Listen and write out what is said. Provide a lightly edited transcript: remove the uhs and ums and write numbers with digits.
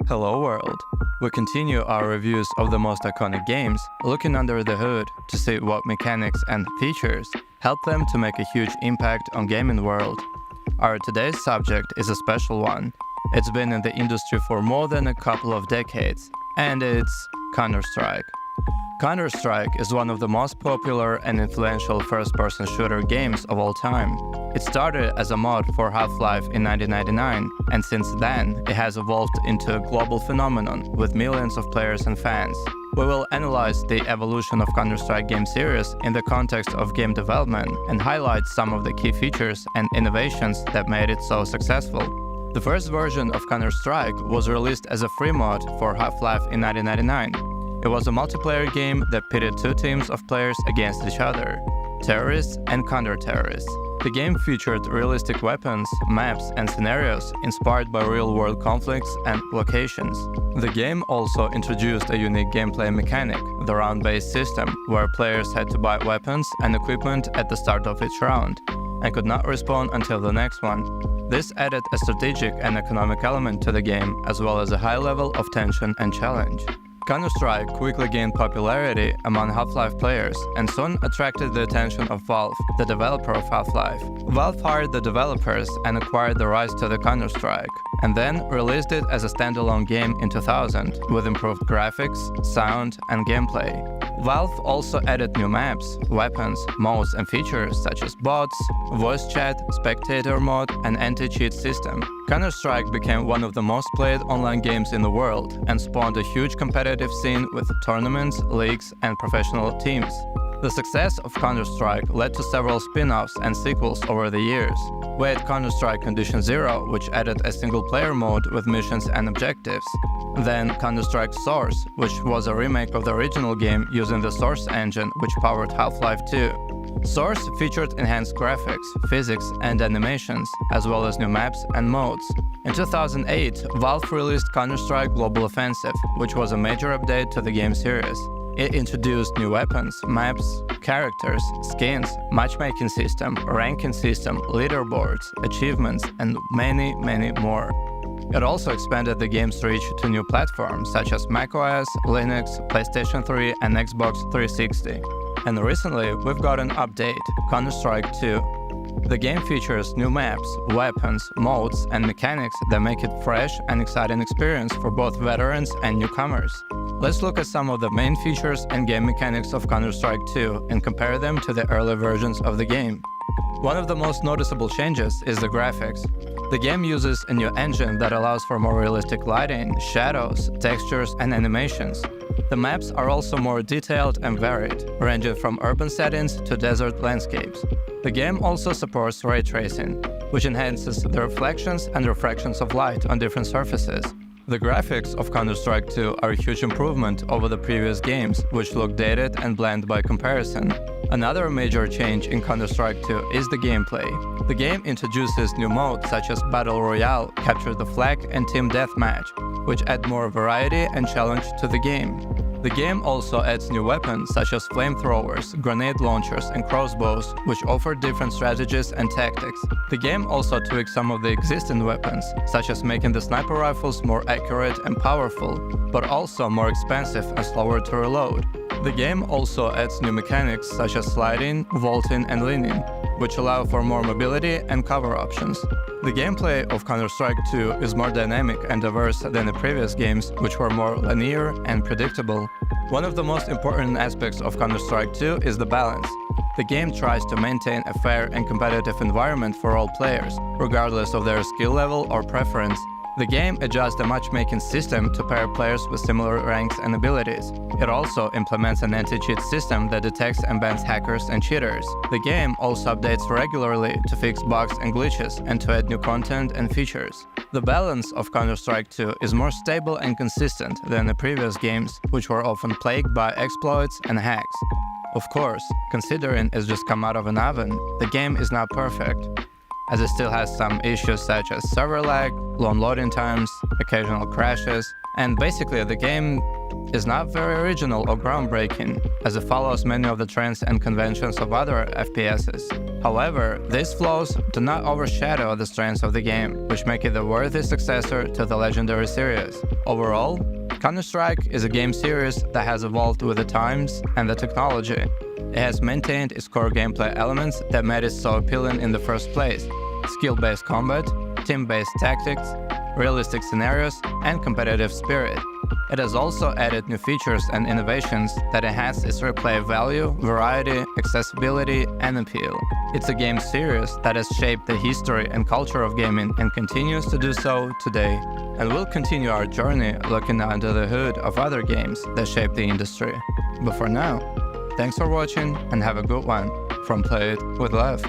Hello world! We continue our reviews of the most iconic games, looking under the hood to see what mechanics and features help them to make a huge impact on gaming world. Our today's subject is a special one. It's been in the industry for more than a couple of decades, and it's Counter-Strike. Counter-Strike is one of the most popular and influential first-person shooter games of all time. It started as a mod for Half-Life in 1999, and since then it has evolved into a global phenomenon with millions of players and fans. We will analyze the evolution of Counter-Strike game series in the context of game development and highlight some of the key features and innovations that made it so successful. The first version of Counter-Strike was released as a free mod for Half-Life in 1999. It was a multiplayer game that pitted two teams of players against each other, terrorists and counter-terrorists. The game featured realistic weapons, maps, and scenarios inspired by real-world conflicts and locations. The game also introduced a unique gameplay mechanic, the round-based system, where players had to buy weapons and equipment at the start of each round, and could not respawn until the next one. This added a strategic and economic element to the game, as well as a high level of tension and challenge. Counter-Strike quickly gained popularity among Half-Life players and soon attracted the attention of Valve, the developer of Half-Life. Valve hired the developers and acquired the rights to the Counter-Strike, and then released it as a standalone game in 2000 with improved graphics, sound, and gameplay. Valve also added new maps, weapons, modes, and features such as bots, voice chat, spectator mode, and anti-cheat system. Counter-Strike became one of the most played online games in the world and spawned a huge competitive scene with tournaments, leagues, and professional teams. The success of Counter-Strike led to several spin-offs and sequels over the years. We had Counter-Strike Condition Zero, which added a single-player mode with missions and objectives. Then Counter-Strike Source, which was a remake of the original game using the Source engine which powered Half-Life 2. Source featured enhanced graphics, physics, and animations, as well as new maps and modes. In 2008, Valve released Counter-Strike Global Offensive, which was a major update to the game series. It introduced new weapons, maps, characters, skins, matchmaking system, ranking system, leaderboards, achievements, and many more. It also expanded the game's reach to new platforms such as macOS, Linux, PlayStation 3, and Xbox 360. And recently, we've got an update, Counter-Strike 2. The game features new maps, weapons, modes, and mechanics that make it a fresh and exciting experience for both veterans and newcomers. Let's look at some of the main features and game mechanics of Counter-Strike 2 and compare them to the early versions of the game. One of the most noticeable changes is the graphics. The game uses a new engine that allows for more realistic lighting, shadows, textures, and animations. The maps are also more detailed and varied, ranging from urban settings to desert landscapes. The game also supports ray tracing, which enhances the reflections and refractions of light on different surfaces. The graphics of Counter-Strike 2 are a huge improvement over the previous games, which look dated and bland by comparison. Another major change in Counter-Strike 2 is the gameplay. The game introduces new modes such as Battle Royale, Capture the Flag, and Team Deathmatch, which add more variety and challenge to the game. The game also adds new weapons such as flamethrowers, grenade launchers, and crossbows, which offer different strategies and tactics. The game also tweaks some of the existing weapons, such as making the sniper rifles more accurate and powerful, but also more expensive and slower to reload. The game also adds new mechanics such as sliding, vaulting, and leaning, which allow for more mobility and cover options. The gameplay of Counter-Strike 2 is more dynamic and diverse than the previous games, which were more linear and predictable. One of the most important aspects of Counter-Strike 2 is the balance. The game tries to maintain a fair and competitive environment for all players, regardless of their skill level or preference. The game adjusts the matchmaking system to pair players with similar ranks and abilities. It also implements an anti-cheat system that detects and bans hackers and cheaters. The game also updates regularly to fix bugs and glitches and to add new content and features. The balance of Counter-Strike 2 is more stable and consistent than the previous games, which were often plagued by exploits and hacks. Of course, considering it's just come out of an oven, the game is not perfect. as it still has some issues such as server lag, long loading times, occasional crashes, and basically the game is not very original or groundbreaking, as it follows many of the trends and conventions of other FPSs. However, these flaws do not overshadow the strengths of the game, which make it a worthy successor to the legendary series. Overall, Counter-Strike is a game series that has evolved with the times and the technology. It has maintained its core gameplay elements that made it so appealing in the first place: skill-based combat, team-based tactics, realistic scenarios, and competitive spirit. It has also added new features and innovations that enhance its replay value, variety, accessibility, and appeal. It's a game series that has shaped the history and culture of gaming and continues to do so today. And we'll continue our journey looking under the hood of other games that shape the industry. But for now, thanks for watching and have a good one from Play It With Love.